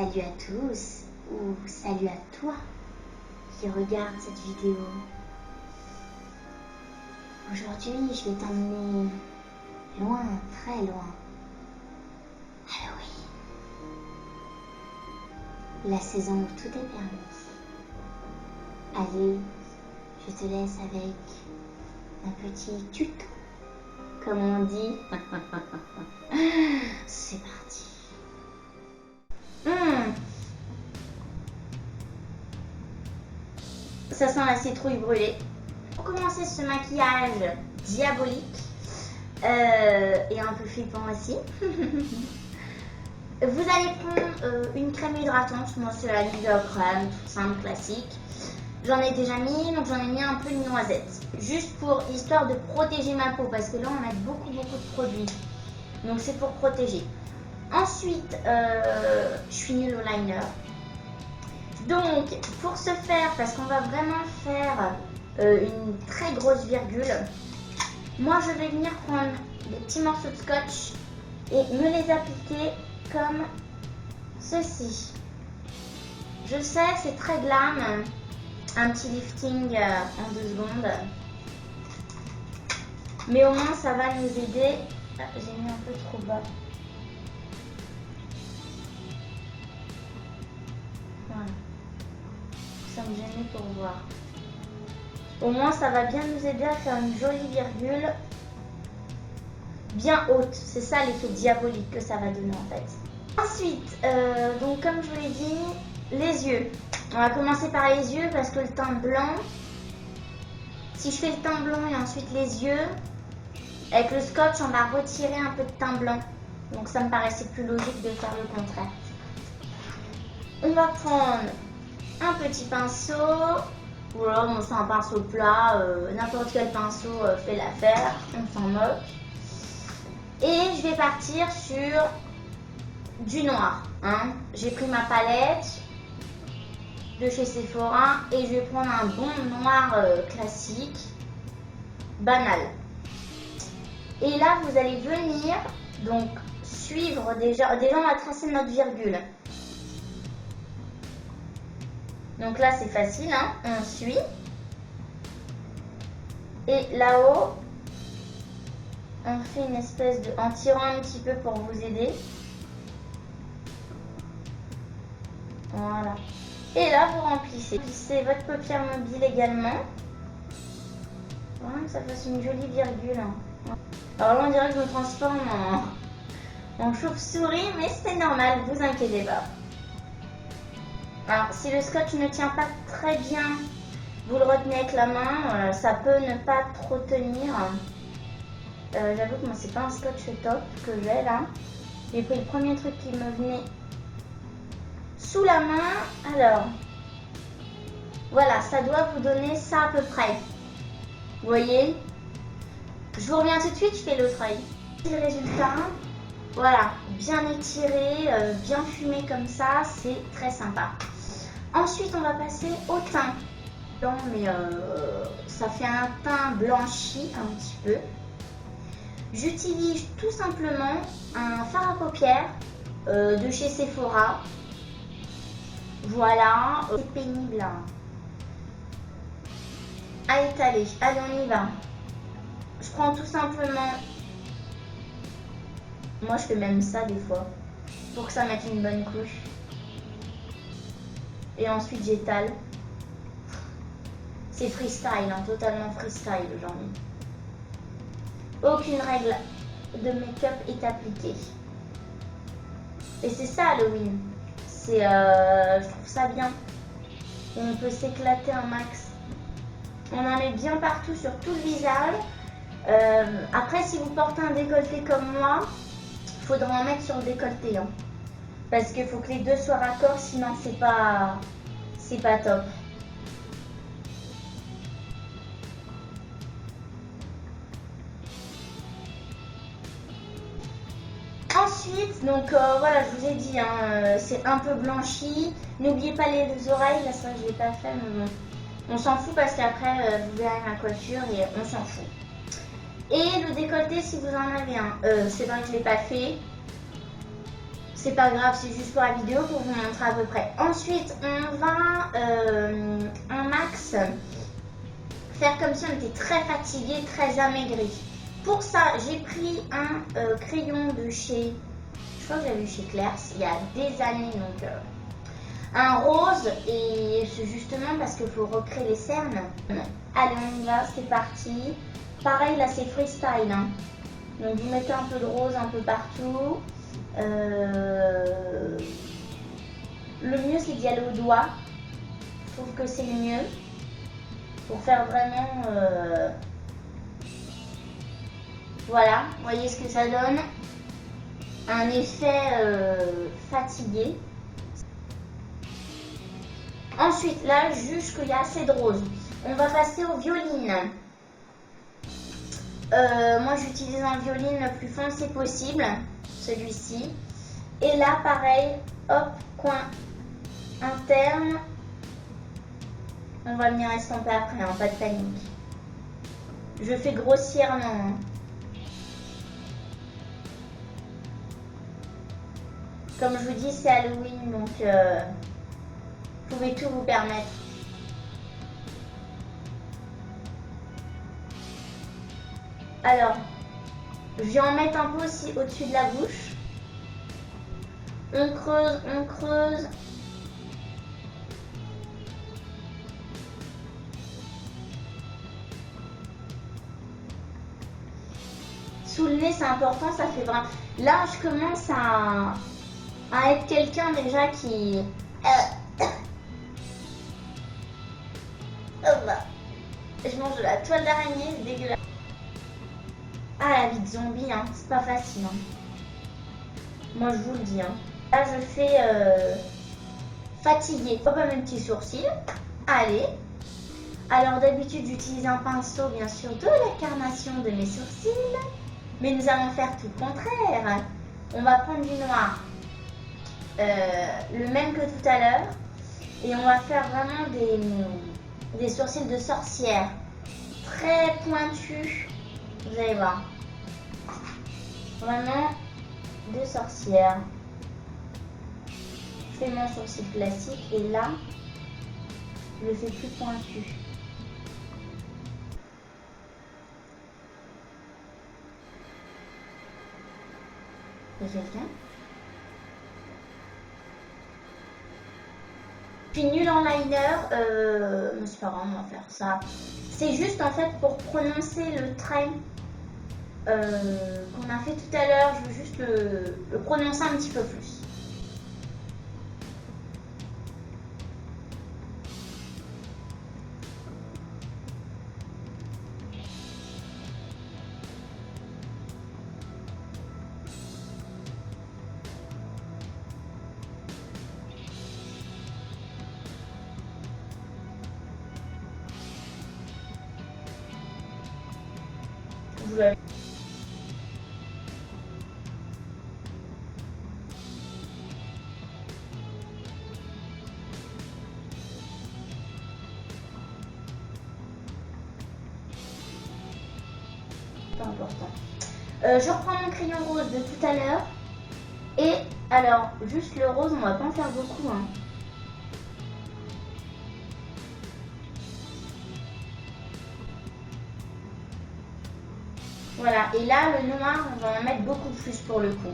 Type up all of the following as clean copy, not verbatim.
Salut à tous, ou salut à toi qui regarde cette vidéo. Aujourd'hui, je vais t'emmener loin, très loin. Halloween. La saison où tout est permis. Allez, je te laisse avec un petit tuto, comme on dit. C'est parti. Ça sent la citrouille brûlée. Pour commencer ce maquillage diabolique et un peu flippant aussi, vous allez prendre une crème hydratante. Moi c'est la Nivea crème, toute simple, classique. J'en ai déjà mis, donc j'en ai mis un peu de noisette. Juste pour histoire de protéger ma peau, parce que là on met beaucoup de produits. Donc c'est pour protéger. Ensuite, je suis nulle au liner. Donc, pour ce faire, parce qu'on va vraiment faire une très grosse virgule, moi je vais venir prendre des petits morceaux de scotch et me les appliquer comme ceci. Je sais, c'est très glam, un petit lifting en 2 secondes, mais au moins ça va nous aider. Ah, j'ai mis un peu trop bas. Voilà. Ça me gênait pour voir. Au moins ça va bien nous aider à faire une jolie virgule bien haute. C'est ça l'effet diabolique que ça va donner en fait. Ensuite, donc comme je vous l'ai dit, les yeux. On va commencer par les yeux parce que le teint blanc, si je fais le teint blanc et ensuite les yeux, avec le scotch on va retirer un peu de teint blanc. Donc ça me paraissait plus logique de faire le contraire. On va prendre un petit pinceau, ou alors bon, c'est un pinceau plat, n'importe quel pinceau fait l'affaire, on s'en moque. Et je vais partir sur du noir. Hein. J'ai pris ma palette de chez Sephora et je vais prendre un bon noir classique, banal. Et là vous allez venir donc suivre déjà on va tracer notre virgule. Donc là c'est facile, hein, on suit. Et là-haut, on fait une espèce de... en tirant un petit peu pour vous aider. Voilà. Et là vous remplissez. Remplissez votre paupière mobile également. Voilà, que ça fasse une jolie virgule. Alors là on dirait que je me transforme en chauve-souris, mais c'est normal, vous inquiétez pas. Alors, si le scotch ne tient pas très bien, vous le retenez avec la main, ça peut ne pas trop tenir. J'avoue que moi, c'est pas un scotch top que j'ai là. J'ai pris le premier truc qui me venait sous la main. Alors, voilà, ça doit vous donner ça à peu près. Vous voyez? Je vous reviens tout de suite, je fais l'autre œil. Le résultat, voilà, bien étiré, bien fumé comme ça, c'est très sympa. Ensuite, on va passer au teint. Blanc, mais ça fait un teint blanchi un petit peu. J'utilise tout simplement un fard à paupières de chez Sephora. Voilà, c'est pénible à étaler. Allez, on y va. Je prends tout simplement, moi je fais même ça des fois, pour que ça mette une bonne couche. Et ensuite j'étale. C'est freestyle, hein, totalement freestyle aujourd'hui. Aucune règle de make-up est appliquée. Et c'est ça Halloween. C'est, je trouve ça bien. On peut s'éclater un max. On en met bien partout sur tout le visage. Après, si vous portez un décolleté comme moi, il faudra en mettre sur le décolleté. Hein. Parce qu'il faut que les deux soient raccords, sinon c'est pas top. Ensuite, donc voilà, je vous ai dit, hein, c'est un peu blanchi. N'oubliez pas les oreilles, là ça je l'ai pas fait, mais bon. On s'en fout parce qu'après vous verrez ma coiffure et on s'en fout. Et le décolleté, si vous en avez un, c'est vrai que je l'ai pas fait. C'est pas grave, c'est juste pour la vidéo pour vous montrer à peu près. Ensuite, on va un max faire comme si on était très fatigué, très amaigri. Pour ça, j'ai pris un crayon de chez, je crois que j'avais eu chez Claire's il y a des années, donc un rose, et c'est justement parce qu'il faut recréer les cernes. Allez, on y va, c'est parti. Pareil, là c'est freestyle, hein. Donc vous mettez un peu de rose un peu partout. Le mieux c'est d'y aller au doigt. Je trouve que c'est le mieux pour faire vraiment voilà, vous voyez ce que ça donne, un effet fatigué. Ensuite là, juge qu'il y a assez de rose, on va passer au violine. Moi j'utilise un violine le plus foncé possible, celui-ci. Et là pareil, hop, coin interne. On va venir estomper après, hein, pas de panique. Je fais grossièrement. Hein. Comme je vous dis, c'est Halloween, donc vous pouvez tout vous permettre. Alors, je vais en mettre un peu aussi au-dessus de la bouche. On creuse, on creuse. Sous le nez, c'est important, ça fait vraiment... Là, je commence à être quelqu'un déjà qui... Oh bah. Je mange de la toile d'araignée, c'est dégueulasse. Ah, la vie de zombie, hein, c'est pas facile. Hein. Moi, je vous le dis. Hein. Là, je fais fatigué. Hop, mes petits sourcils. Allez. Alors, d'habitude, j'utilise un pinceau, bien sûr, de la carnation de mes sourcils. Mais nous allons faire tout le contraire. On va prendre du noir, le même que tout à l'heure. Et on va faire vraiment des sourcils de sorcière. Très pointus. Vous allez voir. Vraiment de sorcière. Je fais mon sourcil classique et là, je le fais plus pointu. Il y a quelqu'un? Je suis nulle en liner, mais c'est pas grave, on va faire ça. C'est juste en fait pour prononcer le trait qu'on a fait tout à l'heure, je veux juste le prononcer un petit peu plus. Ouais. Pas important. Je reprends mon crayon rose de tout à l'heure. Et alors, juste le rose, on va pas en faire beaucoup. Hein. Voilà, et là, le noir, on va en mettre beaucoup plus pour le coup.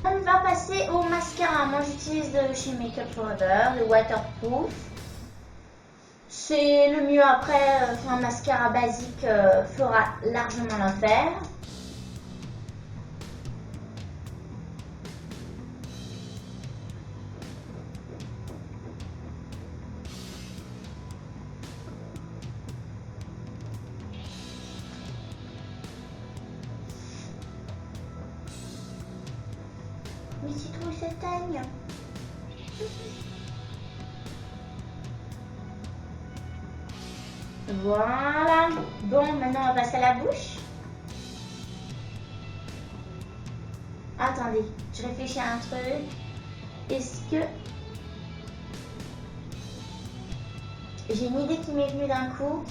On va passer au mascara. Moi j'utilise de chez Makeup Forever, le waterproof. C'est le mieux après, un mascara basique fera largement l'affaire. mes citrouilles s'éteignent. Voilà. Bon, maintenant on va passer à la bouche. Attendez, je réfléchis à un truc. Est-ce que... J'ai une idée qui m'est venue d'un coup.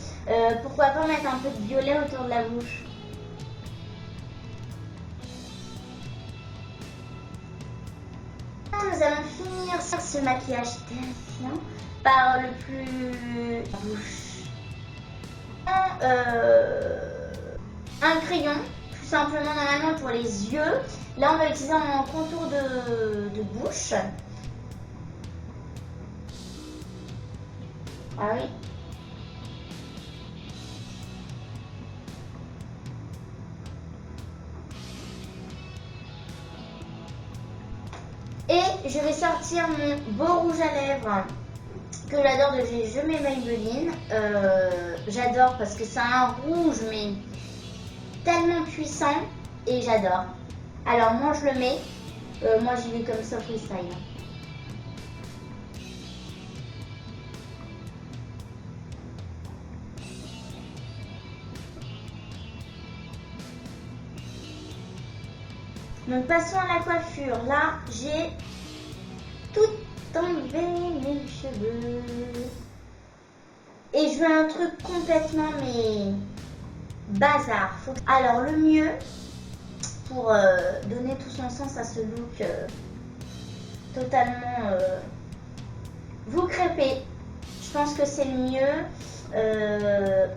Pourquoi pas mettre un peu de violet autour de la bouche? Nous allons finir ce maquillage terrifiant par le plus... bouche. Un crayon, tout simplement normalement pour les yeux. Là on va utiliser un contour de bouche. Ah oui. Et je vais sortir mon beau rouge à lèvres que j'adore de chez Je mets Maybelline. J'adore parce que c'est un rouge mais tellement puissant et j'adore. Alors moi je le mets, moi j'y vais comme ça freestyle. Donc passons à la coiffure. Là j'ai tout enlevé mes cheveux. Et je veux un truc complètement mais bazar. Alors le mieux pour donner tout son sens à ce look totalement vous crêpez. Je pense que c'est le mieux.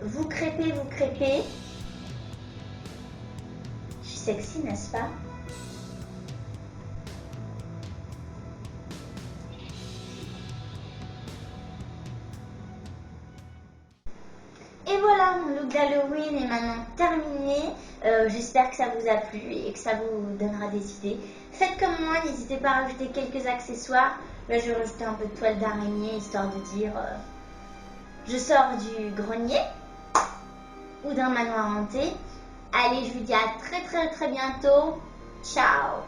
Vous crêpez, vous crêpez. Je suis sexy, n'est-ce pas? Et voilà, mon look d'Halloween est maintenant terminé. J'espère que ça vous a plu et que ça vous donnera des idées. Faites comme moi, n'hésitez pas à rajouter quelques accessoires. Là, je vais rajouter un peu de toile d'araignée, histoire de dire je sors du grenier ou d'un manoir hanté. Allez, je vous dis à très bientôt. Ciao!